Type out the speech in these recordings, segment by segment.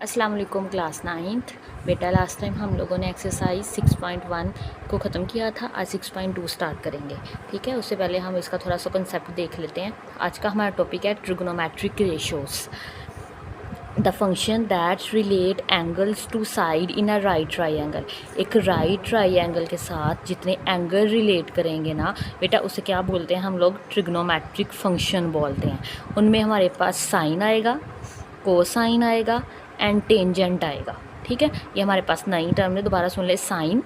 अस्सलाम वालेकुम class 9th। बेटा लास्ट टाइम हम लोगों ने एक्सरसाइज 6.1 को ख़त्म किया था। आज 6.2 स्टार्ट करेंगे। ठीक है, उससे पहले हम इसका थोड़ा सा कंसेप्ट देख लेते हैं। आज का हमारा टॉपिक है trigonometric ratios, the function that relate angles to side in a right triangle. एक राइट ट्राइंगल के साथ जितने एंगल रिलेट करेंगे ना बेटा, उसे क्या बोलते हैं हम लोग? ट्रिग्नोमेट्रिक फंक्शन बोलते हैं। उनमें हमारे पास साइन आएगा, कोसाइन आएगा एंड टेंजेंट आएगा। ठीक है, ये हमारे पास नई टर्म है, दोबारा सुन ले। Sine,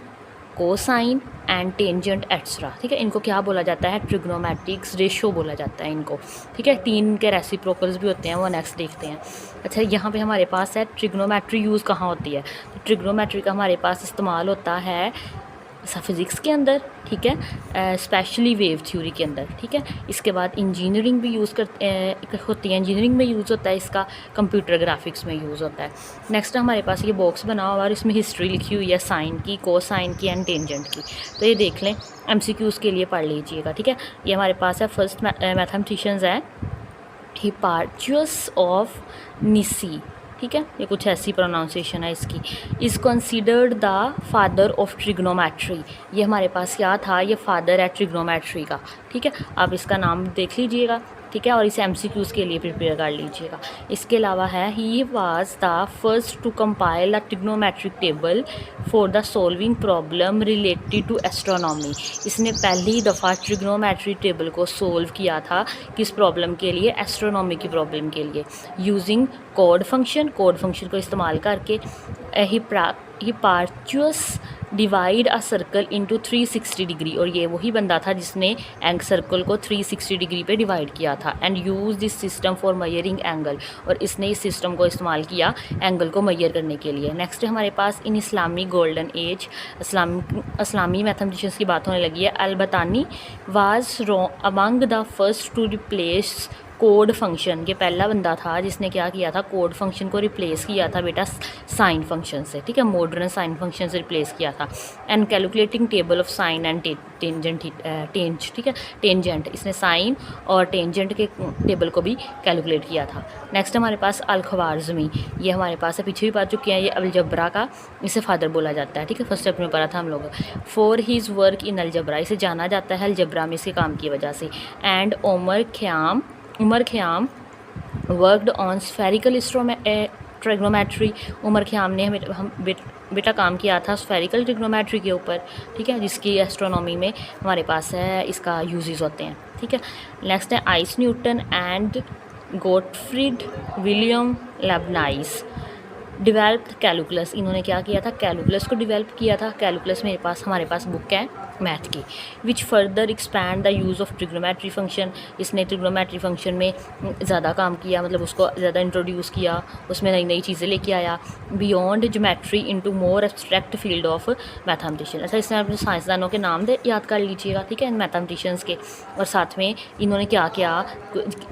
cosine and tangent extra. ठीक है, इनको क्या बोला जाता है? ट्रिग्नोमेट्रिक्स रेशो बोला जाता है इनको। ठीक है, 3 के रेसिप्रोकल्स भी होते हैं, वो नेक्स्ट देखते हैं। अच्छा, यहाँ पे हमारे पास है ट्रिग्नोमेट्री यूज़ कहाँ होती है? तो ट्रिग्नोमेट्री का हमारे पास इस्तेमाल होता है फिज़िक्स के अंदर। ठीक है, स्पेशली वेव थ्योरी के अंदर। ठीक है, इसके बाद इंजीनियरिंग भी यूज़ होती है, इंजीनियरिंग में यूज़ होता है इसका, कंप्यूटर ग्राफिक्स में यूज़ होता है। नेक्स्ट हमारे पास ये बॉक्स बना हुआ और इसमें हिस्ट्री लिखी हुई है साइन की, कोसाइन की एंड टेंजेंट की। तो ये देख लें, MCQs के लिए पढ़ लीजिएगा। ठीक है, ये हमारे पास है फर्स्ट मैथमेटिशियंस है हिपार्चियस ऑफ निसी। ठीक है, ये कुछ ऐसी प्रोनाउंसिएशन है इसकी। Is considered the father of trigonometry. ये हमारे पास क्या था? ये फादर है ट्रिग्नोमेट्री का। ठीक है, आप इसका नाम देख लीजिएगा। ठीक है, और इसे MCQs के लिए प्रिपेयर कर लीजिएगा। इसके अलावा है he was the first to compile a trigonometric table for the solving problem related to astronomy. इसने पहली दफ़ा ट्रिग्नोमेट्री टेबल को सोल्व किया था, किस प्रॉब्लम के लिए? एस्ट्रोनॉमी की प्रॉब्लम के लिए, यूजिंग कोड फंक्शन को इस्तेमाल करके। Hipparchus divide a circle into 360 degree. और ये वही बंदा था जिसने सर्कल को 360 डिग्री पे डिवाइड किया था। And use this system for measuring angle. और इसने इस सिस्टम को इस्तेमाल किया एंगल को मेजर करने के लिए। नेक्स्ट हमारे पास इन इस्लामिक गोल्डन एज, इस्लामी मैथमेटिशियंस की बात होने लगी है। Al Battani was among the first to replace कोड फंक्शन। ये पहला बंदा था जिसने क्या किया था? कोड फंक्शन को रिप्लेस किया था बेटा साइन फंक्शन से। ठीक है, मॉडर्न साइन फंक्शन से रिप्लेस किया था। And calculating table of sine and tangent. ठीक है, टेंजेंट, इसने साइन और टेंजेंट के टेबल को भी कैलकुलेट किया था। नेक्स्ट हमारे पास अल-ख्वारिज़मी, ये हमारे पास है, पीछे भी पढ़ चुके हैं। ये अलजबरा का इसे फादर बोला जाता है। ठीक है, फर्स्ट स्टेप में पढ़ा था हम लोग। For his work in algebra, इसे जाना जाता है अलजबरा में इसके काम की वजह से। And Omar Khayyam worked on spherical trigonometry. Omar Khayyam ने बेटा काम किया था स्फेरिकल ट्रिग्नोमेट्री के ऊपर। ठीक है, जिसकी एस्ट्रोनॉमी में हमारे पास है इसका यूजेस होते हैं। ठीक है, नेक्स्ट है Isaac Newton and Gottfried William Leibniz developed calculus. इन्होंने क्या किया था? कैलकुलस को डिवेल्प किया था। कैलकुलस हमारे पास बुक है मैथ की। Which further expand the use of trigonometry function. इसने ट्रिग्नोमेट्री फंक्शन में ज़्यादा काम किया, मतलब उसको ज़्यादा इंट्रोड्यूस किया, उसमें नई नई चीज़ें लेके आया। Beyond geometry into more abstract field of mathematician. अच्छा, इसमें अपने साइंसदानों के नाम याद कर लीजिएगा। ठीक है, मैथमेटिशियंस के, और साथ में इन्होंने क्या क्या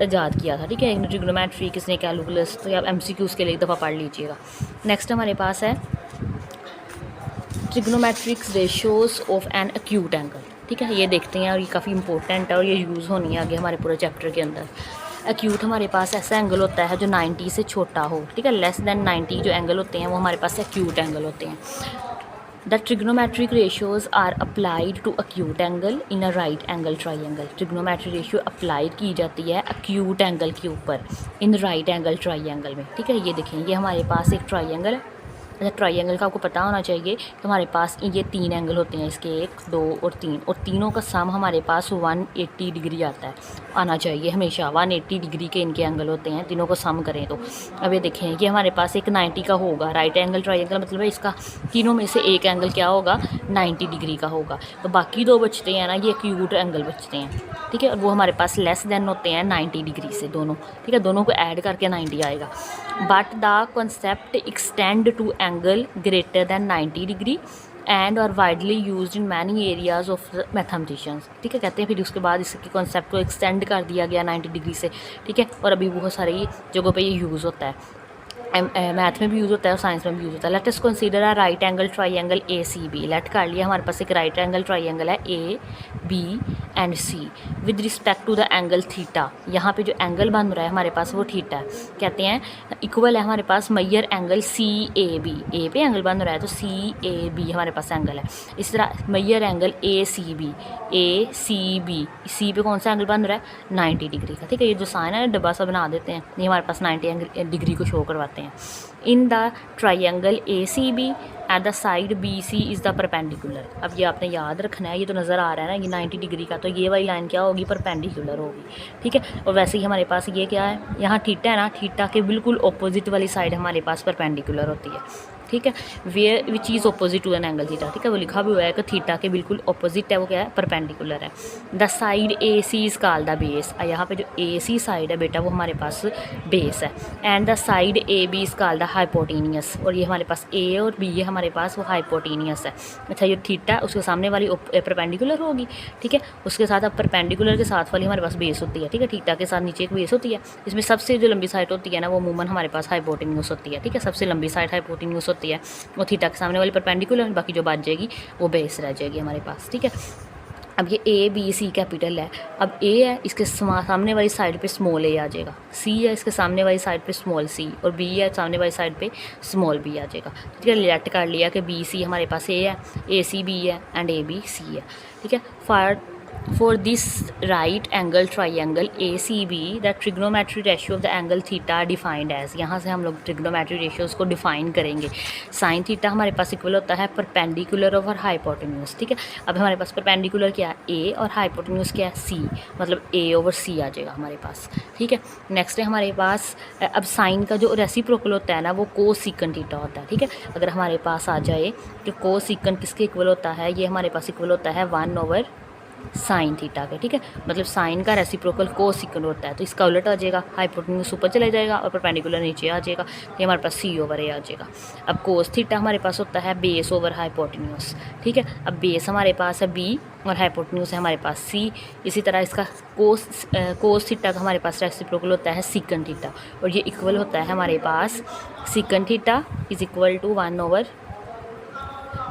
याद किया था। ठीक है, ट्रिग्नोमेट्री, किसने कैलकुलस, तो आप MCQs के लिए एक दफ़ा पढ़ लीजिएगा। नेक्स्ट हमारे पास है trigonometrics ratios of an acute angle. ठीक है, ये देखते हैं और ये काफ़ी इंपॉर्टेंट है और ये यूज़ होनी है आगे हमारे पूरे चैप्टर के अंदर। एक्यूट हमारे पास ऐसा एंगल होता है जो 90 से छोटा हो। ठीक है, लेस दैन 90 जो एंगल होते हैं वो हमारे पास एक्यूट एंगल होते हैं। The trigonometric ratios are applied to acute angle in a right angle triangle. Trigonometric ratio applied की जाती है एक्यूट एंगल के ऊपर इन राइट एंगल ट्राइंगल में। ठीक है, ये देखें, ये हमारे पास एक ट्राइंगल है। अच्छा, ट्राइंगल का आपको पता होना चाहिए कि हमारे पास ये 3 एंगल होते हैं इसके, 1, 2 और 3, और तीनों का सम हमारे पास 180 डिग्री आना चाहिए हमेशा। 180 डिग्री के इनके एंगल होते हैं, तीनों को सम करें तो। अब ये देखें, ये हमारे पास एक 90 का होगा। राइट एंगल ट्राइंगल मतलब है इसका तीनों में से एक एंगल क्या होगा? 90 डिग्री का होगा। तो बाकी 2 बचते हैं ना, ये एक्यूट एंगल बचते हैं। ठीक है, और वो हमारे पास लेस देन होते हैं 90 डिग्री से दोनों। ठीक है, दोनों को ऐड करके 90 आएगा। But the concept extend to angle greater than 90 degree and are widely use in many areas of mathematicians. ठीक है, कहते हैं फिर उसके बाद इसके कॉन्सेप्ट को एक्सटेंड कर दिया गया 90 डिग्री से। ठीक है, और अभी बहुत सारी जगहों पे ये यूज़ होता है। मैथ में भी यूज़ होता है और साइंस में भी यूज़ होता है। Let us consider a right angle triangle A C B. Let कर लिया हमारे पास एक राइट एंगल ट्राइंगल है A B and C with respect to the angle theta. यहाँ पे जो एंगल बन रहा है हमारे पास वो थीटा है। कहते हैं इक्वल है हमारे पास Maihar angle C A B. ए पे एंगल बन रहा है तो सी ए बी हमारे पास एंगल है। इस तरह Maihar angle A C B C पे कौन सा एंगल बन रहा है 90 डिग्री का। ठीक है, ये जो साइन है डब्बा सा बना देते हैं, ये हमारे पास 90 डिग्री को शो करवाते हैं। In the triangle A C B at the side B C is the perpendicular. अब ये आपने याद रखना है, ये तो नज़र आ रहा है ना ये 90 डिग्री का, तो ये वाली लाइन क्या होगी परपेंडिकुलर होगी। ठीक है, और वैसे ही हमारे पास ये क्या है, यहाँ थीटा है ना, थीटा के बिल्कुल ऑपोजिट वाली साइड हमारे पास परपेंडिकुलर होती है। ठीक है, where which is opposite to an angle theta. ठीक है, वो लिखा भी हुआ है कि थीटा के बिल्कुल ऑपोजिट है वो क्या है परपेंडिकुलर है। The side A C is called the base. यहाँ पे जो ए सी साइड है बेटा वो हमारे पास बेस है। And the side A B is called the hypotenuse. और ये हमारे पास ए और बी है हमारे पास वो हाइपोटेनियस है। अच्छा, ये थीटा उसके सामने वाली परपेंडिकुलर होगी। ठीक है, उसके साथ अब परपेंडिकुलर के साथ वाली हमारे पास बेस होती है। ठीक है, थीटा के साथ नीचे एक बेस होती है। इसमें सबसे जो लंबी साइड होती है ना वो अमूमन हमारे पास हाइपोटेनियस होती है। ठीक है, सबसे लंबी साइड हाइपोटेनियस होती है, वो थीटा के सामने वाली परपेंडिकुलर, बाकी जो बच जाएगी वो बेस रह जाएगी हमारे पास। ठीक है, अब ये ए बी सी कैपिटल है। अब ए है, इसके सामने वाली साइड पे स्मॉल ए आ जाएगा। सी है, इसके सामने वाली साइड पे स्मॉल सी, और बी है सामने वाली साइड पे स्मॉल बी आ जाएगा। ठीक है, लेट कर लिया कि बी सी हमारे पास ए है, ए सी बी है एंड ए बी सी है। ठीक है, for this right angle triangle ACB the trigonometry ratio of the angle theta defined as। यहाँ से हम लोग trigonometry ratios को डिफाइन करेंगे। साइन थीटा हमारे पास इक्वल होता है परपेंडिकुलर ओवर हाइपोटेन्यूज। ठीक है, अब हमारे पास परपेंडिकुलर क्या है ए और हाइपोटेन्यूज क्या है सी, मतलब ए ओवर सी आ जाएगा हमारे पास। ठीक है, नेक्स्ट है हमारे पास अब साइन का जो रेसिप्रोकल होता है ना वो कोसिकन थीटा होता है। ठीक है, अगर हमारे पास आ जाए कि कोसिकन किसके इक्वल होता है, ये हमारे पास इक्वल होता है 1 ओवर साइन थीटा के। ठीक है, मतलब साइन का रेसिप्रोकल कोसिकन होता है, तो इसका उलट आ जाएगा, हाइपोटेन्यूज ऊपर चला जाएगा और परपेंडिकुलर नीचे आ जाएगा, ये हमारे पास सी ओवर ए आ जाएगा। अब कोस थीटा हमारे पास होता है बेस ओवर हाइपोटेन्यूज। ठीक है, अब बेस हमारे पास है बी और हाइपोटेन्यूज है हमारे पास सी। इसी तरह इसका कोस थीटा का हमारे पास रेसिप्रोकल होता है सिकन थीटा, और ये इक्वल होता है हमारे पास सिकन theta is equal to 1 over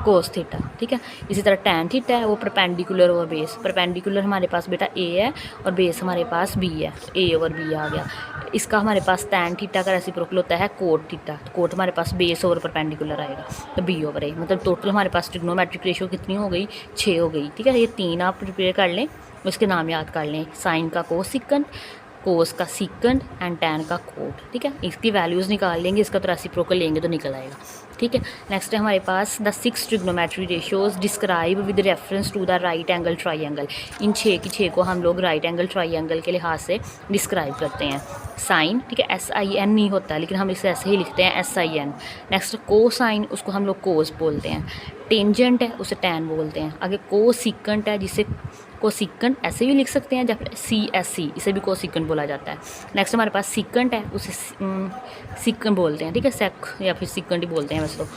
cos theta. ठीक है, इसी तरह टैन थीटा है वो परपेंडिकुलर ओवर बेस। परपेंडिकुलर हमारे पास बेटा ए है और बेस हमारे पास बी है, ए ओवर बी आ गया। इसका हमारे पास टैन थीटा का रेसिप्रोकल होता है कोट थीटा, कोट हमारे पास बेस ओवर परपेंडिकुलर आएगा तो बी ओवर ए। मतलब टोटल हमारे पास ट्रिग्नोमेट्रिक रेशियो कितनी हो गई 6 हो गई। ठीक है, ये 3 आप प्रिपेयर कर लें, उसके नाम याद कर लें, साइन का कोसिकन, कोस का सिकंड एंड टैन का कोट। ठीक है, इसकी वैल्यूज़ निकाल लेंगे, इसका तो रेसिप्रोकल लेंगे तो निकल आएगा। ठीक है, नेक्स्ट है हमारे पास the 6 trigonometry ratios describe with reference to the right angle triangle. इन 6 की 6 को हम लोग राइट एंगल ट्राइंगल के लिहाज से डिस्क्राइब करते हैं। साइन, ठीक है, SIN नहीं होता लेकिन हम इसे ऐसे ही लिखते हैं SIN। नेक्स्ट को साइन, उसको हम लोग कोस बोलते हैं। टेंजेंट है उसे टैन बोलते हैं। आगे को सिकंट है जिसे कोसिकंट ऐसे भी लिख सकते हैं, जब CSC इसे भी कोसिकंट बोला जाता है। नेक्स्ट हमारे पास सिकंट है, उसे सिकंट बोलते हैं। ठीक है, सेक या फिर सिकंट ही बोलते हैं वैसे तो।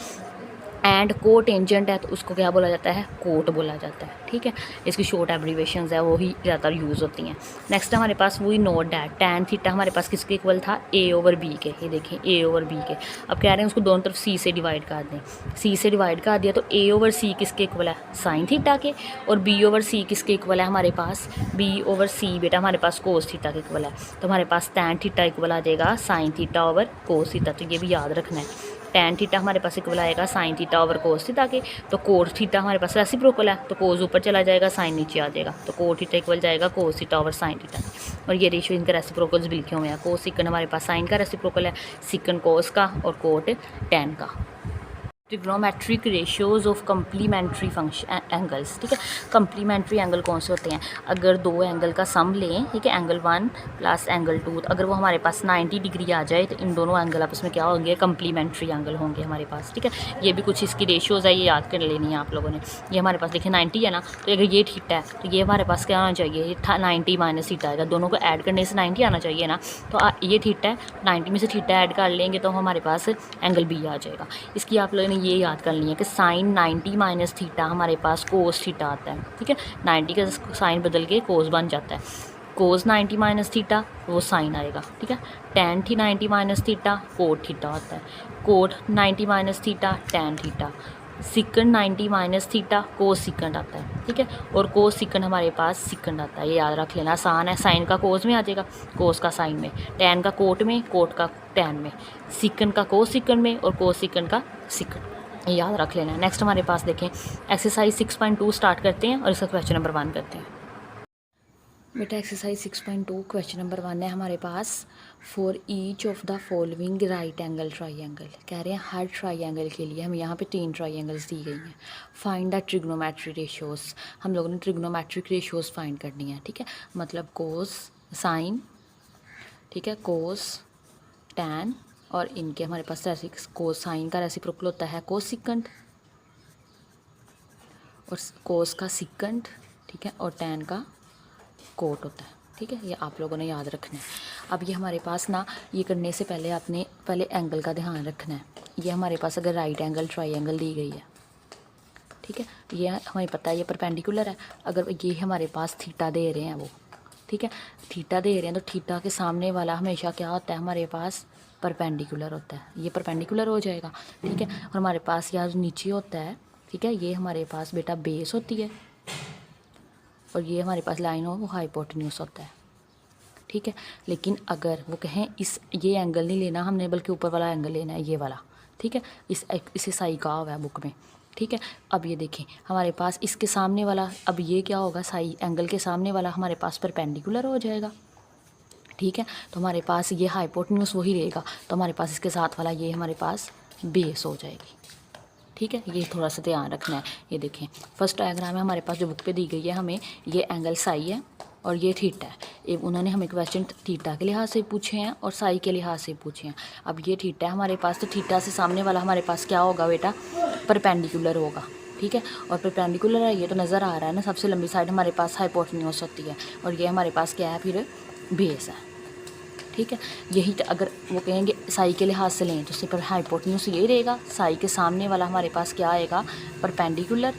एंड को टेंजेंट है तो उसको क्या बोला जाता है, कोट बोला जाता है। ठीक है, इसकी शॉर्ट एब्रीवेशंस है वो ही ज़्यादातर यूज़ होती हैं। नेक्स्ट हमारे पास वही नोट डैट टैन थीटा हमारे पास किसके इक्वल था, A ओवर B के। ये देखें A ओवर B के। अब कह रहे हैं उसको दोनों तरफ C से डिवाइड कर दें। C से डिवाइड कर दिया तो A ओवर C किसके इक्वल है, साइन थीटा के, और B ओवर C किसके इक्वल है हमारे पास, B ओवर C बेटा हमारे पास कोस थीटा के इक्वल है। तो हमारे पास टैन थीटा इक्वल आ जाएगा sine theta over cos theta. तो ये भी याद रखना है, टैन थीटा हमारे पास इक्वल आएगा sine theta over cos theta के। तो कोट थीटा हमारे पास रेसिप्रोकल है तो कोस ऊपर चला जाएगा, साइन नीचे आ जाएगा, तो कोट थीटा इक्वल जाएगा cos theta over sine theta. और ये रेशियो इनके रेसिप्रोकल्स भी लिखे हुए हैं। कोस सिकन हमारे पास साइन का रेसिप्रोकल है, सिकन कोस का और कोट टैन का। Trigonometric ratios of complementary function angles. ठीक है, कम्प्लीमेंट्री एंगल कौन से होते हैं, अगर दो एंगल का सम लें, ठीक है, एंगल 1 प्लस एंगल 2, अगर वो हमारे पास 90 डिग्री आ जाए तो इन दोनों एंगल आपस में क्या होंगे, कम्प्लीमेंट्री एंगल होंगे हमारे पास। ठीक है, ये भी कुछ इसकी रेशियोज़ है, ये याद कर लेनी है आप लोगों ने। ये हमारे पास देखिए 90 है ना, तो अगर ये थीटा है तो ये हमारे पास क्या आना चाहिए, ये 90 माइनस थीटा आएगा, दोनों को ऐड करने से 90 आना चाहिए ना। तो ये थीटा है, 90 में से थीटा ऐड कर लेंगे तो हमारे पास एंगल B आ जाएगा। इसकी आप लोगों ने ये याद कर लिया कि साइन 90 माइनस थीटा हमारे पास कोस थीटा आता है। ठीक है, 90 का साइन बदल के कोस बन जाता है। कोस 90 माइनस थीटा वो साइन आएगा, ठीक है। Tan 90 minus theta cot theta होता है, cot 90 minus theta tan theta, sec 90 minus theta cosec आता है, ठीक है। और कोस सिकंड हमारे पास सिकंड आता है, ये याद रख लेना, आसान है। साइन का कोस में आ जाएगा, कोस का साइन में, टेन का कोट में, कोट का टेन में, सिकंड का कोस सिकंड में और कोस सिकंड का सिकंड, ये याद रख लेना। नेक्स्ट हमारे पास देखें एक्सरसाइज 6.2 स्टार्ट करते हैं और इसका क्वेश्चन नंबर 1 करते हैं। बेटा एक्सरसाइज 6.2 क्वेश्चन नंबर 1 है हमारे पास। For each of the following right angle triangle, कह रहे हैं हर ट्राइंगल के लिए हमें यहाँ पे 3 ट्राइंगल्स दी गई हैं। फाइंड द ट्रिग्नोमेट्री रेशियोज, हम लोगों ने ट्रिग्नोमेट्रिक रेशियोज फाइंड करनी है, ठीक है। मतलब कोस साइन, ठीक है, कोस टैन, और इनके हमारे पास कोस साइन का रेसिप्रोकल होता है कोस सिकंड, और कोस का सिकंड, ठीक है, और टैन का कोट होता है, ठीक है। ये आप लोगों ने याद रखना है। अब ये हमारे पास ना, ये करने से पहले आपने पहले एंगल का ध्यान रखना है। ये हमारे पास अगर राइट एंगल ट्राइंगल दी गई है, ठीक है, ये हमें पता है ये परपेंडिकुलर है। अगर ये हमारे पास थीटा दे रहे हैं वो, ठीक है, थीटा दे रहे हैं, तो थीटा के सामने वाला हमेशा क्या होता है हमारे पास परपेंडिकुलर होता है, ये परपेंडिकुलर हो जाएगा, ठीक है। और हमारे पास यहाँ नीचे होता है, ठीक है, ये हमारे पास बेटा बेस होती है, और ये हमारे पास लाइन हो वो हाइपोटेन्यूस होता है, ठीक है। लेकिन अगर वो कहें ये एंगल नहीं लेना हमने, बल्कि ऊपर वाला एंगल लेना है, ये वाला, ठीक है, इसे साई कहा हुआ है बुक में, ठीक है। अब ये देखें हमारे पास इसके सामने वाला, अब ये क्या होगा, साई एंगल के सामने वाला हमारे पास परपेंडिकुलर हो जाएगा, ठीक है। तो हमारे पास ये हाइपोटेन्यूस वही रहेगा, तो हमारे पास इसके साथ वाला ये हमारे पास बेस हो जाएगी, ठीक है। ये थोड़ा सा ध्यान रखना है। ये देखें फर्स्ट डायग्राम है हमारे पास जो बुक पे दी गई है हमें, ये एंगल साई है और ये थीटा है। ये उन्होंने हमें क्वेश्चन थीटा के लिहाज से पूछे हैं और साई के लिहाज से पूछे हैं। अब ये थीटा है हमारे पास, तो थीटा से सामने वाला हमारे पास क्या होगा बेटा, परपेंडिकुलर होगा, ठीक है। और परपेंडिकुलर है ये तो नज़र आ रहा है ना, सबसे लंबी साइड हमारे पास हाइपोटेन्यूस होती है, और ये हमारे पास क्या है फिर बेस है, ठीक है। यही अगर वो कहेंगे साई के लिहाज से लें तो उससे पर हाइपोटेन्यूस यही रहेगा, साई के सामने वाला हमारे पास क्या आएगा, परपेंडिकुलर,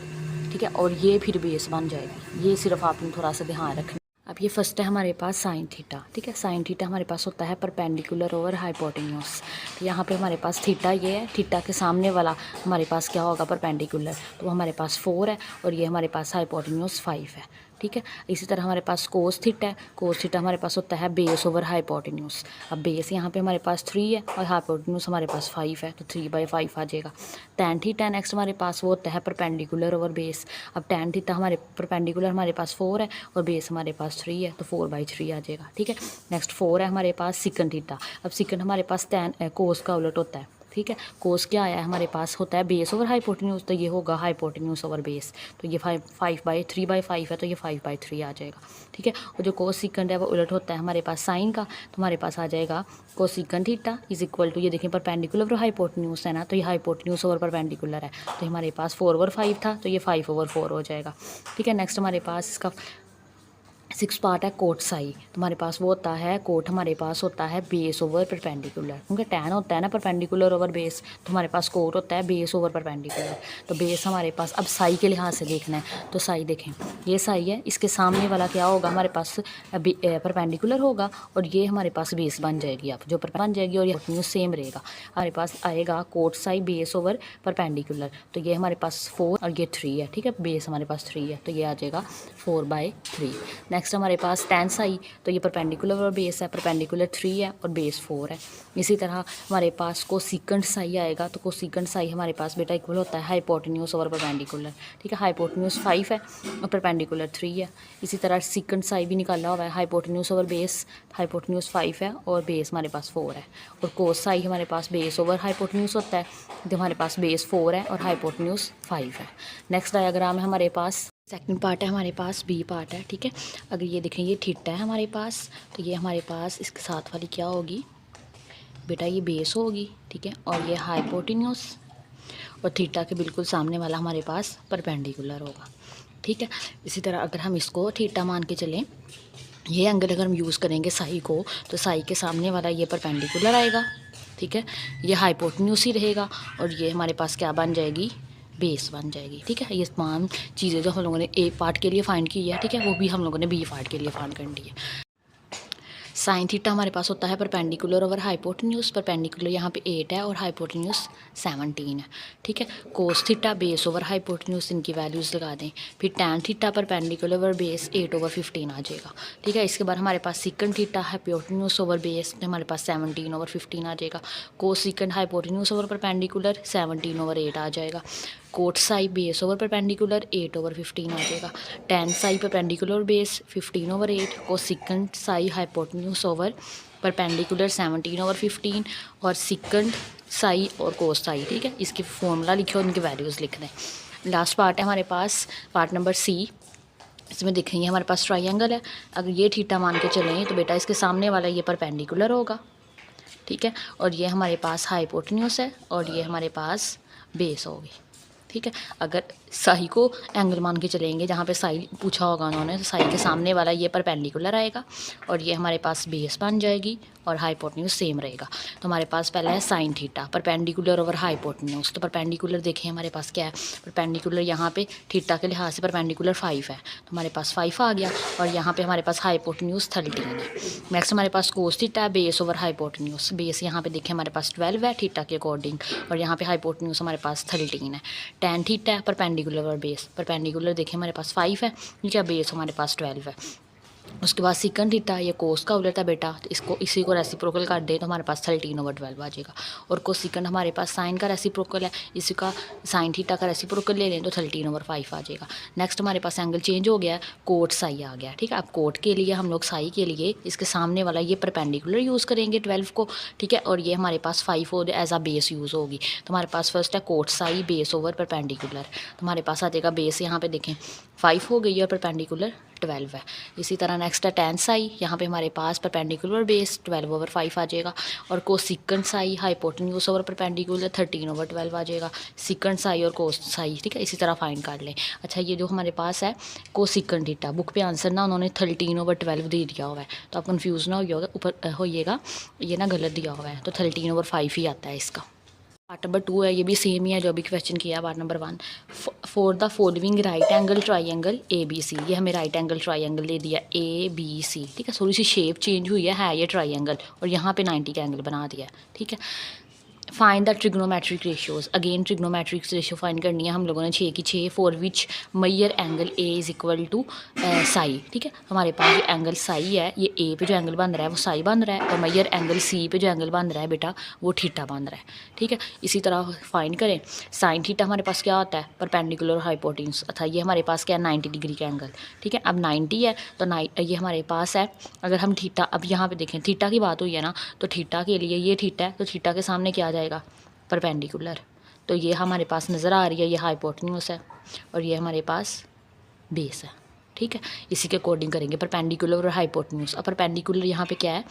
ठीक है, और ये फिर बेस बन जाएगी। ये सिर्फ आपने थोड़ा सा ध्यान रखना। अब ये फर्स्ट है हमारे पास साइन थीटा, ठीक है। साइन थीटा हमारे पास होता है परपेंडिकुलर ओवर हाइपोटेन्यूस, तो यहाँ पे हमारे पास थीटा ये है, थीटा के सामने वाला हमारे पास क्या होगा, परपेंडिकुलर, तो हमारे पास 4 है, और ये हमारे पास हाइपोटेन्यूस 5 है, ठीक है। इसी तरह हमारे पास कोस थीटा है, कोस थीटा हमारे पास होता है बेस ओवर हाइपोटेन्यूस। अब बेस यहाँ पे हमारे पास 3 है और हाइपोटेन्यूस हमारे पास 5 है, तो 3/5 आ जाएगा। टैन थीटा नेक्स्ट हमारे पास वो होता है परपेंडिकुलर ओवर बेस। अब टैन थीटा हमारे परपेंडिकुलर हमारे पास 4 है और बेस हमारे पास 3 है, तो 4/3 आ जाएगा, ठीक है। नेक्स्ट 4 है हमारे पास सिकंड थीटा। अब सिकंड हमारे पास टैन कोस का उलट होता है, ठीक है। कोस क्या आया है हमारे पास, होता है बेस ओवर हाइपोटेन्यूस, तो ये होगा हाइपोटेन्यूस ओवर बेस, तो ये 3/5 है, तो ये 5/3 आ जाएगा, ठीक है। और जो कोस सिकंड है वो उलट होता है हमारे पास साइन का, तो हमारे पास आ जाएगा cosecant theta is equal to, ये देखें परपेंडिकुलर ओवर हाइपोटेन्यूस है ना, तो ये हाइपोटेन्यूस ओवर परपेंडिकुलर है, तो हमारे पास 4/5 था, तो ये 5/4 हो जाएगा, ठीक है। नेक्स्ट हमारे पास इसका 6 पार्ट है कोट साई, तो हमारे पास वो होता है कोट हमारे पास होता है बेस ओवर परपेंडिकुलर, क्योंकि टैन होता है ना परपेंडिकुलर ओवर बेस, तो हमारे पास कोट होता है बेस ओवर परपेंडिकुलर। तो बेस हमारे पास, अब साई के लिहाज से देखना है, तो साई देखें ये साई है, इसके सामने वाला क्या होगा हमारे पास परपेंडिकुलर होगा, और ये हमारे पास बेस बन जाएगी, आप जो बन जाएगी, और ये न्यूज सेम रहेगा, हमारे पास आएगा cot psi base over perpendicular, तो ये हमारे पास 4 और ये 3 है, ठीक है। बेस हमारे पास 3 है, तो ये आ जाएगा 4/3। नेक्स्ट हमारे पास टैन साई, तो ये परपेंडिकुलर और बेस है, परपेंडिकुलर 3 है और बेस 4 है। इसी तरह हमारे पास कोसिकंड साई आएगा, तो कोसिकंड साई हमारे पास बेटा इक्वल होता है हाइपोटेन्यूस ओवर परपेंडिकुलर, ठीक है। हाइपोटेन्यूस 5 है और परपेंडिकुलर 3 है। इसी तरह सिकंड साई भी निकाला हुआ है, हाइपोटेन्यूस ओवर बेस, हाइपोटेन्यूस 5 है और बेस हमारे पास 4 है। और कोस साई हमारे पास बेस ओवर हाइपोटेन्यूस होता है, जो हमारे पास बेस 4 है और हाइपोटेन्यूस 5 है। नेक्स्ट डायग्राम है हमारे पास, सेकंड पार्ट है हमारे पास, बी पार्ट है, ठीक है। अगर ये देखें ये थीटा है हमारे पास, तो ये हमारे पास इसके साथ वाली क्या होगी बेटा, ये बेस होगी, ठीक है। और ये हाइपोटेन्यूस, और थीटा के बिल्कुल सामने वाला हमारे पास परपेंडिकुलर होगा, ठीक है। इसी तरह अगर हम इसको थीटा मान के चलें, ये एंगल अगर हम यूज़ करेंगे साई को, तो साई के सामने वाला ये परपेंडिकुलर आएगा, ठीक है। ये हाइपोटेन्यूस ही रहेगा, और ये हमारे पास क्या बन जाएगी, बेस बन जाएगी, ठीक है। ये तमाम चीज़ें जो हम लोगों ने ए पार्ट के लिए फाइंड की है, ठीक है, वो भी हम लोगों ने बी पार्ट के लिए फाइंड कर ली है। साइन थीटा हमारे पास होता है परपेंडिकुलर ओवर हाइपोटेन्यूज, परपेंडिकुलर यहाँ पे 8 है और हाइपोटेन्यूज 17 है, ठीक है। Cos theta base over hypotenuse, इनकी वैल्यूज़ लगा दें। फिर tan theta perpendicular over base 8/15 आ जाएगा, ठीक है। इसके बाद हमारे पास सिकन थीटा हाइपोटेन्यूज ओवर बेस में हमारे पास 17/15 आ जाएगा। Cosec hypotenuse over perpendicular 17/8 आ जाएगा। Cot psi base over perpendicular 8/15 आ जाएगा। Tan psi perpendicular base 15/8, cosecant psi hypotenuse over perpendicular 17/15 और सिकेंट साई और कोस साई, ठीक है। इसकी फॉर्मूला लिखे और इनकी वैल्यूज़ लिख दें। लास्ट पार्ट है हमारे पास पार्ट नंबर सी। इसमें देखेंगे हमारे पास ट्राइंगल है, अगर ये थीटा मान के चलें तो बेटा इसके सामने वाला ये परपेंडिकुलर होगा, ठीक है। और ये हमारे पास हाइपोटेन्यूज है और ये हमारे पास बेस होगी, ठीक है। अगर साई को एंगल मान के चलेंगे, जहाँ पे साई पूछा होगा उन्होंने, तो साई के सामने वाला ये परपेंडिकुलर आएगा और ये हमारे पास बेस बन जाएगी और हाइपोटेन्यूज सेम रहेगा। तो हमारे पास पहला है sine theta perpendicular over hypotenuse. तो परपेंडिकुलर देखें हमारे पास क्या है, परपेंडिकुलर यहाँ पे थीटा के लिहाज से परपेंडिकुलर 5 है, तो हमारे पास 5 आ गया और यहाँ पे हमारे पास हाइपोटेन्यूज 13 है। नेक्स्ट हमारे पास cos theta base over hypotenuse, base यहाँ पे देखें हमारे पास 12 है थीटा के अकॉर्डिंग और यहाँ पे हाइपोटेन्यूज हमारे पास 13 है। टैन थीटा है परपेंडिकुलर ओवर बेस, परपेंडिकुलर देखें हमारे पास 5 है, ठीक है, बेस हमारे पास 12 है। उसके बाद सिकन थीटा, ये कोस का उलट है बेटा, तो इसको इसी को रेसिप्रोकल कर दे तो हमारे पास 13/12 आ जाएगा। और कोसिकन हमारे पास साइन का रेसिप्रोकल है, इसी का साइन थीटा का रेसिप्रोकल ले लें तो 13/5 आ जाएगा। नेक्स्ट हमारे पास एंगल चेंज हो गया है, कोट साई आ गया, ठीक है। अब कोट के लिए हम लोग साई के लिए इसके सामने वाला ये परपेंडिकुलर यूज़ करेंगे 12 को, ठीक है। और ये हमारे पास 5 हो एज आ बेस यूज़ होगी, तो हमारे पास फर्स्ट है cot psi base over perpendicular, तो हमारे पास आ जाएगा बेस यहाँ पे देखें 5 हो गई और परपेंडिकुलर 12 है। इसी तरह नेक्स्ट है टैन साई, यहाँ पे हमारे पास परपेंडिकुलर बेस 12/5 आ जाएगा और कोसिकन साई हाइपोटेन्यूज ओवर परपेंडिकुलर 13/12 आ जाएगा। सिकन साई और कोस साई, ठीक है, इसी तरह फाइंड कर लें। अच्छा, ये जो हमारे पास है कोसिकन थीटा, बुक पे आंसर ना उन्होंने 13/12 दे दिया हुआ है, तो आप कन्फ्यूज़ ना होइएगा, ये ना गलत दिया हुआ है, तो 13/5 ही आता है इसका। पार्ट नंबर 2 है, ये भी सेम ही है जो अभी क्वेश्चन किया है part number 1। For the following right angle triangle ABC, ये हमें राइट एंगल ट्राइंगल दे दिया ABC, ठीक है। थोड़ी सी शेप चेंज हुई है ये ट्राइंगल और यहाँ पे 90 का एंगल बना दिया है, ठीक है। Find the trigonometric ratios, again trigonometric ratio find करनी है हम लोगों ने 6 की 6, for which measure angle A is equal to psi, ठीक है। हमारे पास जो एंगल साई है, ये A पे जो एंगल बन रहा है वो साई बन रहा है और मैयर एंगल C पे जो एंगल बन रहा है बेटा वो थीटा बन रहा है, ठीक है। इसी तरह फाइंड करें साइन थीटा, हमारे पास क्या होता है परपेंडिकुलर हाइपोटेन्यूज, अच्छा ये हमारे पास क्या है 90 डिग्री का एंगल, ठीक है। अब 90 है तो ये हमारे पास है, अगर हम थीटा, अब यहाँ पे देखें थीटा की बात हुई है ना, तो थीटा के लिए ये थीटा है, तो थीटा के सामने क्या जाएगा परपेंडिकुलर, तो ये हमारे पास नज़र आ रही है, ये हाइपोटेन्यूज है और ये हमारे पास बेस है, ठीक है। इसी के अकॉर्डिंग करेंगे परपेंडिकुलर और हाइपोटेन्यूज। अब परपेंडिकुलर यहाँ पे क्या है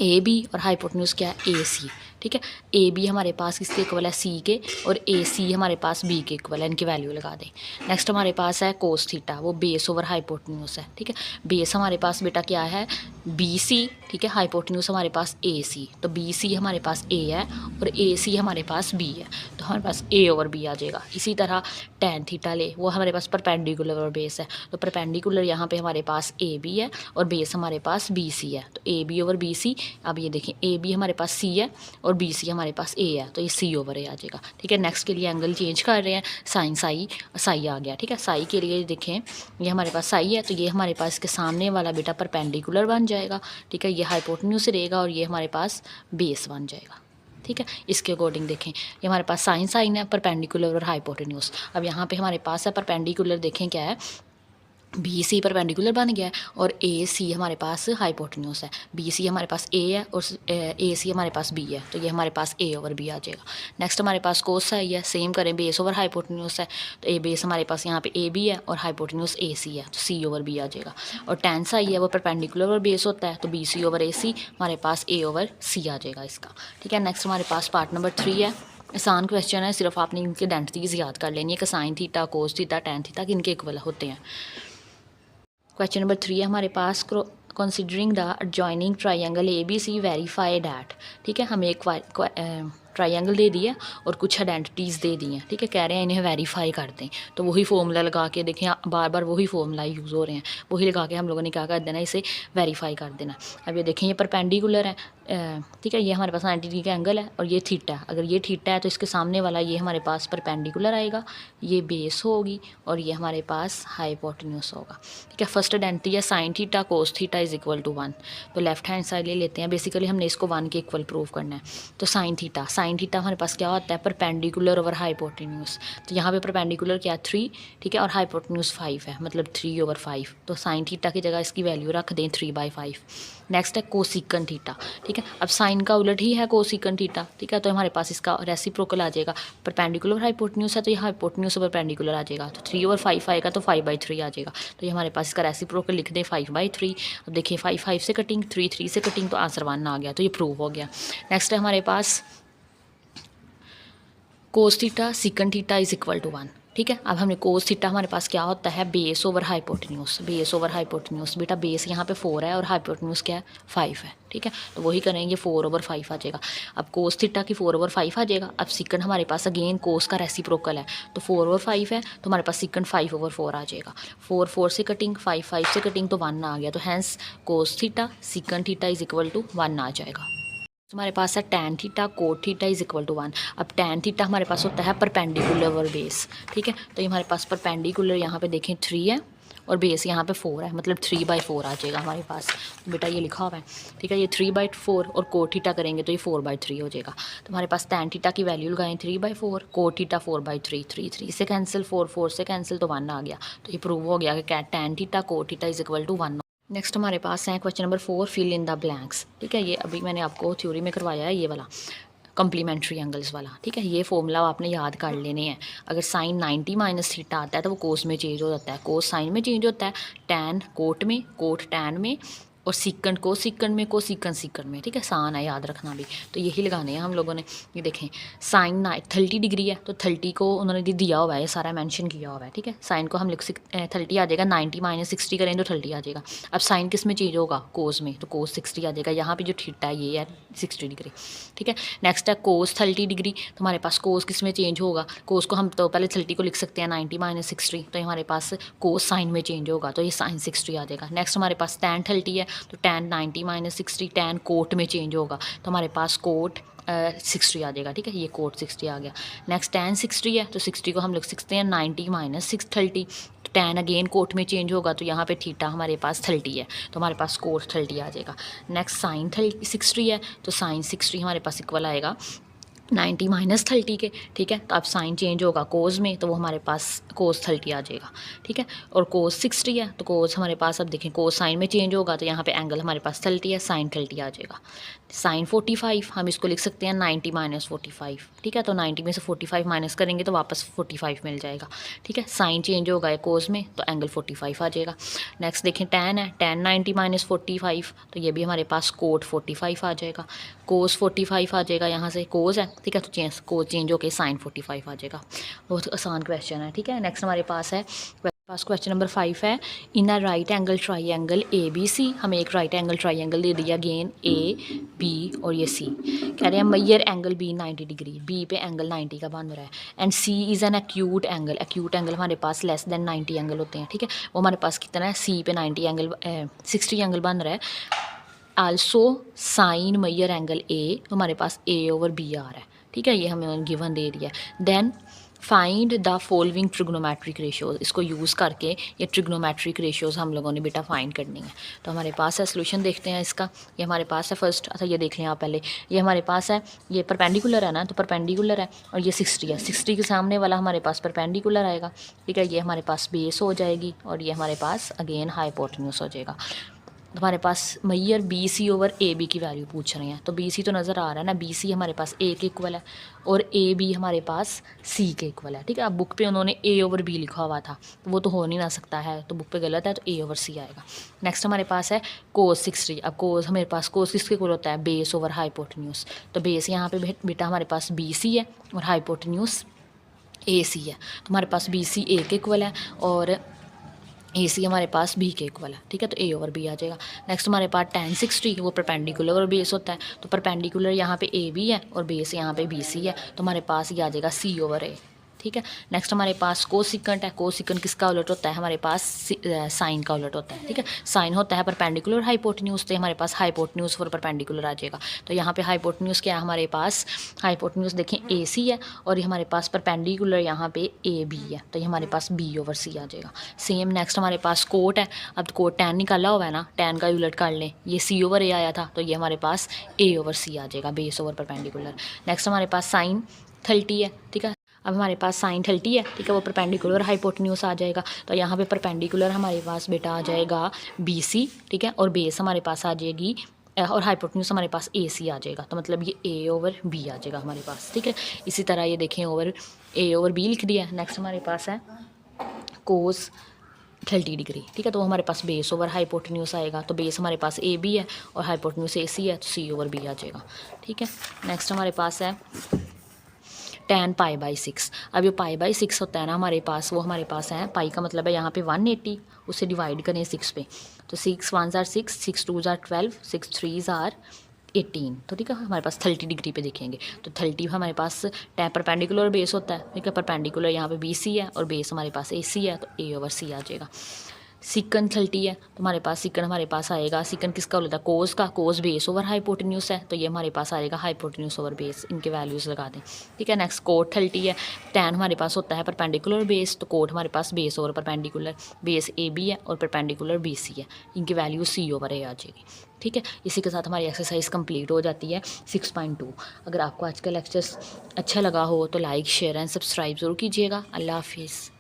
AB और हाइपोटेन्यूज क्या है AC, ठीक है। AB हमारे पास किसके इक्वल है C के और AC हमारे पास B के इक्वल है, इनकी वैल्यू लगा दें। नेक्स्ट हमारे पास है कोस थीटा, वो बेस ओवर हाइपोटेन्यूज है, ठीक है। बेस हमारे पास बेटा क्या है BC, ठीक है। हाइपोटेन्यूज हमारे पास AC, तो BC हमारे पास A है और AC हमारे पास B है, तो हमारे पास A/B आ जाएगा। इसी तरह टैन थीटा ले, वो हमारे पास परपेंडिकुलर और बेस है, तो परपेंडिकुलर यहाँ पे हमारे पास AB है और बेस हमारे पास BC है, तो AB/BC। अब ये देखें AB हमारे पास C है और BC हमारे पास A है, तो ये C/A आ जाएगा, ठीक है। नेक्स्ट के लिए एंगल चेंज कर रहे हैं, साइन साई आ गया, ठीक है। साई के लिए देखें ये हमारे पास साई है, तो ये हमारे पास इसके सामने वाला बेटा परपेंडिकुलर बन जाएगा, ठीक है। ये हाइपोटेन्यूज से रहेगा और ये हमारे पास बेस बन जाएगा, ठीक है। इसके अकॉर्डिंग देखें ये हमारे पास साइन है परपेंडिकुलर और हाइपोटेन्यूज। अब यहाँ पे हमारे पास है परपेंडिकुलर, देखें क्या है BC परपेंडिकुलर बन गया है और AC हमारे पास हाइपोटेन्यूज है, BC हमारे पास A है और AC हमारे पास B है, तो ये हमारे पास A/B आ जाएगा। नेक्स्ट हमारे पास कोस साई है, सेम करें बेस ओवर हाइपोटेन्यूज है, तो A बेस हमारे पास यहाँ पे AB है और हाइपोटेन्यूज AC है, तो C/B आ जाएगा। और टैन साई है वो परपेंडिकुलर और बेस होता है, तो BC/AC हमारे पास A/C आ जाएगा इसका, ठीक है। नेक्स्ट हमारे पास पार्ट नंबर 3 है, आसान क्वेश्चन है, सिर्फ आपने इनकी आइडेंटिटीज़ याद कर लेनी है कि sine theta cos theta tan theta किनके इक्वल होते हैं। क्वेश्चन नंबर 3 है हमारे पास, considering the adjoining triangle ABC verify that, ठीक है। हमें एक ट्रायंगल दे दिया और कुछ आइडेंटिटीज़ दे दी हैं, ठीक है। कह रहे हैं इन्हें वेरीफाई कर दें, तो वही फॉर्मूला लगा के देखें, बार बार वही फॉर्मूला यूज़ हो रहे हैं, वही लगा के हम लोगों ने क्या कर देना, इसे वेरीफाई कर देना। अब ये देखें, ये परपेंडिकुलर है, ठीक है, ये हमारे पास 90 डिग्री का एंगल है और ये थीटा है। अगर ये थीटा है तो इसके सामने वाला ये हमारे पास परपेंडिकुलर आएगा, ये बेस होगी और ये हमारे पास हाइपोटेन्यूस होगा, ठीक है। फर्स्ट आइडेंटिटी है sine theta cos theta is equal to 1, तो लेफ्ट हैंड साइड ले लेते हैं। बेसिकली हमने इसको 1 के इक्वल प्रूव करना है। तो साइन थीटा हमारे पास क्या होता है, परपेंडिकुलर ओवर हाइपोटेन्यूस। तो यहाँ पे परपेंडिकुलर क्या 3, ठीक है, और हाइपोटेन्यूस 5 है, मतलब 3/5। तो साइन थीटा की जगह इसकी वैल्यू रख दें 3/5। नेक्स्ट है कोसिकन थीटा, ठीक है। अब साइन का उलट ही है कोसिकन थीटा, ठीक है, तो हमारे पास इसका रेसिप्रोकल आ जाएगा। परपेंडिकुलर हाइपोटेन्यूस है तो ये हाइपोटेन्यूस परपेंडिकुलर आ जाएगा, तो 3/5 आएगा, तो 5/3 आ जाएगा। तो ये हमारे पास इसका रेसिप्रोकल लिख दें 5/3। अब देखिए 5 से कटिंग, 3 से कटिंग, तो आंसर 1 आ गया, तो ये प्रूव हो गया। नेक्स्ट है हमारे पास cos theta सिकन theta is equal to 1, ठीक है। अब हमने कोस थीटा हमारे पास क्या होता है, base over hypotenuse, base over hypotenuse. बेटा बेस यहाँ पे 4 है और हाइपोटेन्यूस क्या है 5 है, ठीक है, तो वही करेंगे 4/5 आ जाएगा। अब कोस थीटा की 4/5 आ जाएगा। अब सिकन हमारे पास अगेन कोस का रेसिप्रोकल है, तो 4/5 है, तो हमारे पास सिकन 5/4 आ जाएगा। 4 से कटिंग, 5 से कटिंग, तो 1 आ गया। तो hence cos theta सिकन theta is equal to 1 आ जाएगा। हमारे पास है tan theta cot theta is equal to 1। अब टैन थीटा हमारे पास होता है परपेंडिकुलर ओवर बेस, ठीक है, तो ये हमारे पास परपेंडिकुलर यहाँ पे देखें 3 है और बेस यहाँ पे 4 है, मतलब 3/4 आ जाएगा हमारे पास। तो बेटा ये लिखा हुआ है, ठीक है, ये 3/4 और कोट थीटा करेंगे तो ये 4/3 हो जाएगा। तो हमारे पास टैन थीटा की वैल्यू लगाएं 3/4, कोट थीटा 4/3, 3 से कैंसिल, 4 से कैंसिल, तो 1 आ गया। तो ये प्रूव हो गया कि tan theta cot theta is equal to 1। Next हमारे पास है question number 4, fill in the blanks, ठीक है। ये अभी मैंने आपको थ्योरी में करवाया है, ये वाला कम्प्लीमेंट्री एंगल्स वाला, ठीक है। ये फॉर्मूला आपने याद कर लेने हैं। अगर साइन 90 माइनस थीटा आता है तो वो कोस में चेंज हो जाता है, कोस साइन में चेंज होता है, टैन कोट में, कोट टैन में, और सीकंड को सीकंड में, को सीकंड सीकंड में, ठीक है। आसान है याद रखना भी, तो यही लगाने हैं हम लोगों ने। ये देखें साइन 30 डिग्री है, तो 30 को उन्होंने दिया हुआ है, ये सारा मेंशन किया हुआ है, ठीक है। साइन को हम लिख सकते 30 आ जाएगा, 90 माइनस 60 करें तो 30 आ जाएगा। अब साइन किस में चेंज होगा, कोस में, तो कोस 60 आ जाएगा। यहाँ पे जो थीटा है ये है 60 डिग्री, ठीक है। नेक्स्ट है कोस 30 डिग्री, तो हमारे पास कोस किस में चेंज होगा, कोस को हम तो पहले 30 को लिख सकते हैं 90 माइनस 60, तो हमारे पास कोस साइन में चेंज होगा, तो ये साइन 60 आ जाएगा। नेक्स्ट हमारे पास टैन 30 है, तो टैन 90 माइनस 60, टैन कोट में चेंज होगा, तो हमारे पास कोट 60 आ जाएगा, ठीक है, ये कोट 60 आ गया। नेक्स्ट टैन 60 है, तो 60 को हम लिख सकते हैं 90 माइनस 630, तो टैन अगेन कोट में चेंज होगा, तो यहाँ पे थीटा हमारे पास 30 है, तो हमारे पास कोट 30 आ जाएगा। नेक्स्ट साइन 60 है, तो साइन 60 हमारे पास इक्वल आएगा 90 माइनस 30 के, ठीक है। तो अब साइन चेंज होगा कोस में, तो वो हमारे पास कोस 30 आ जाएगा, ठीक है। और कोस 60 है, तो कोस हमारे पास अब देखें कोस साइन में चेंज होगा, तो यहाँ पे एंगल हमारे पास 30 है, साइन 30 आ जाएगा। साइन 45 हम इसको लिख सकते हैं 90 माइनस 45, ठीक है, तो 90 में से 45 माइनस करेंगे तो वापस 45 मिल जाएगा, ठीक है। साइन चेंज होगा है कोस में, तो एंगल 45 आ जाएगा। नेक्स्ट देखें टैन है, टैन 90 माइनस 45, तो ये भी हमारे पास कोट 45 आ जाएगा, कोस 45 आ जाएगा, यहाँ से कोस है, ठीक है, तो कोस चेंज होकर साइन 45 आ जाएगा। बहुत आसान क्वेश्चन है, ठीक है। नेक्स्ट हमारे पास है क्वेश्चन नंबर 5 है, in a right angle triangle ABC, हमें एक राइट एंगल ट्राइंगल दे दिया अगेन A B और ये C, कह रहे हैं Maihar angle B 90 degree, B पे एंगल 90 का बन रहा है, and C is an acute angle, acute angle हमारे पास लेस देन 90 एंगल होते हैं, ठीक है, वो हमारे पास कितना है C पे 90 एंगल 60 एंगल बन रहा है। Also sign Maihar angle A, तो हमारे पास A/B आ रहा है, ठीक है, ये हमें गिवन दे दिया है। Then find the following trigonometric ratios, इसको यूज़ करके ये ट्रिग्नोमेट्रिक रेशियोज हम लोगों ने बेटा फाइंड करनी है। तो हमारे पास है सोल्यूशन, देखते हैं इसका। ये हमारे पास है फर्स्ट, अच्छा ये देख लें आप पहले, ये हमारे पास है, ये परपेंडिकुलर है ना, तो परपेंडिकुलर है, और ये 60 है, 60 के सामने वाला हमारे पास परपेंडिकुलर आएगा, ठीक है, ये हमारे पास बेस हो जाएगी, और ये हमारे पास अगेन हाइपोटेन्यूस हो जाएगा। तो हमारे पास मैयर BC/AB की वैल्यू पूछ रहे हैं, तो BC तो नज़र आ रहा है ना, BC हमारे पास A के इक्वल है और AB हमारे पास C के इक्वल है, ठीक है। अब बुक पे उन्होंने A/B लिखा हुआ था, तो वो तो हो नहीं ना सकता है, तो बुक पे गलत है, तो A/C आएगा। नेक्स्ट हमारे पास है कोस 60, अब कोस हमारे पास कोस किसके इक्वल होता है, बेस ओवर हाइपोटेन्यूस, तो बेस यहाँ पे बेटा हमारे पास BC है और हाइपोटेन्यूस AC है, तो हमारे पास BC A के इक्वल है और ए सी हमारे पास बी के इक्वल है, ठीक है, तो ए ओवर बी आ जाएगा। नेक्स्ट हमारे पास tan 60 वो परपेंडिकुलर और बेस होता है, तो परपेंडिकुलर यहाँ पे ए बी है और बेस यहाँ पे बी सी है, तो हमारे पास ये आ जाएगा सी ओवर ए, ठीक है। नेक्स्ट हमारे पास कोसिकेंट है, कोसिकेंट किसका उलट होता है, हमारे पास साइन का उलट होता है, ठीक है। साइन होता है परपेंडिकुलर हाइपोटेन्यूज, तो हमारे पास हाइपोटेन्यूज फॉर परपेंडिकुलर आ जाएगा। तो यहाँ पे हाइपोटेन्यूज क्या है हमारे पास, हाइपोटेन्यूज देखें ए सी है और ये हमारे पास परपेंडिकुलर यहाँ पे ए बी है, तो ये हमारे पास बी ओवर सी आ जाएगा। सेम नेक्स्ट हमारे पास कोट है, अब कोट टैन निकाला हुआ है ना, टैन का उलट कर लें, ये सी ओवर ए आया था, तो ये हमारे पास ए ओवर सी आ जाएगा, बेस ओवर परपेंडिकुलर। नेक्स्ट हमारे पास साइन 30 है, ठीक है। अब हमारे पास साइन 30 है, ठीक है, वो परपेंडिकुलर हाइपोटेन्यूज आ जाएगा, तो यहाँ पे परपेंडिकुलर हमारे पास बेटा आ जाएगा बी सी, ठीक है, और बेस हमारे पास आ जाएगी और हाइपोटेन्यूज हमारे पास ए सी आ जाएगा, तो मतलब ये ए ओवर बी आ जाएगा हमारे पास, ठीक है। इसी तरह ये देखें ओवर ए ओवर बी लिख दिया। नेक्स्ट हमारे पास है कोस 30 डिग्री, ठीक है, तो हमारे पास बेस ओवर हाइपोटेन्यूज आएगा, तो बेस हमारे पास ए बी है और हाइपोटेन्यूज ए सी है, तो सी ओवर बी आ जाएगा, ठीक है। नेक्स्ट हमारे पास है tan π/6। अब जो π/6 होता है ना हमारे पास, वो हमारे पास है पाई का मतलब है यहाँ पे 180, उसे डिवाइड करें 6 पे, तो 6 1s are 6, 6 2s are 12, 6 3s are 18, तो ठीक है हमारे पास 30 डिग्री पे देखेंगे, तो 30 हमारे पास टैन परपेंडिकुलर बेस होता है, ठीक है, परपेंडिकुलर यहाँ पे बी सी है और बेस हमारे पास ए सी है, तो ए ओवर सी आ जाएगा। सिकन 30 है, तो हमारे पास सिकन हमारे पास आएगा, सिकन किसका होता है, कोस का, कोस बेस ओवर हाइपोटेन्यूज है, तो ये हमारे पास आएगा हाइपोटेन्यूज ओवर बेस, इनके वैल्यूज़ लगा दें, ठीक है। नेक्स्ट कोट 30 है, टैन हमारे पास होता है परपेंडिकुलर बेस, तो कोट हमारे पास base over perpendicular, base A B है और परपेंडिकुलर बी सी है, इनकी वैल्यू सी ओवर ए आ जाएगी, ठीक है। इसी के साथ हमारी एक्सरसाइज कंप्लीट हो जाती है 6.2। अगर आपको आज का लेक्चर अच्छा लगा हो तो लाइक शेयर एंड सब्सक्राइब ज़रूर कीजिएगा। अल्लाह हाफिज़।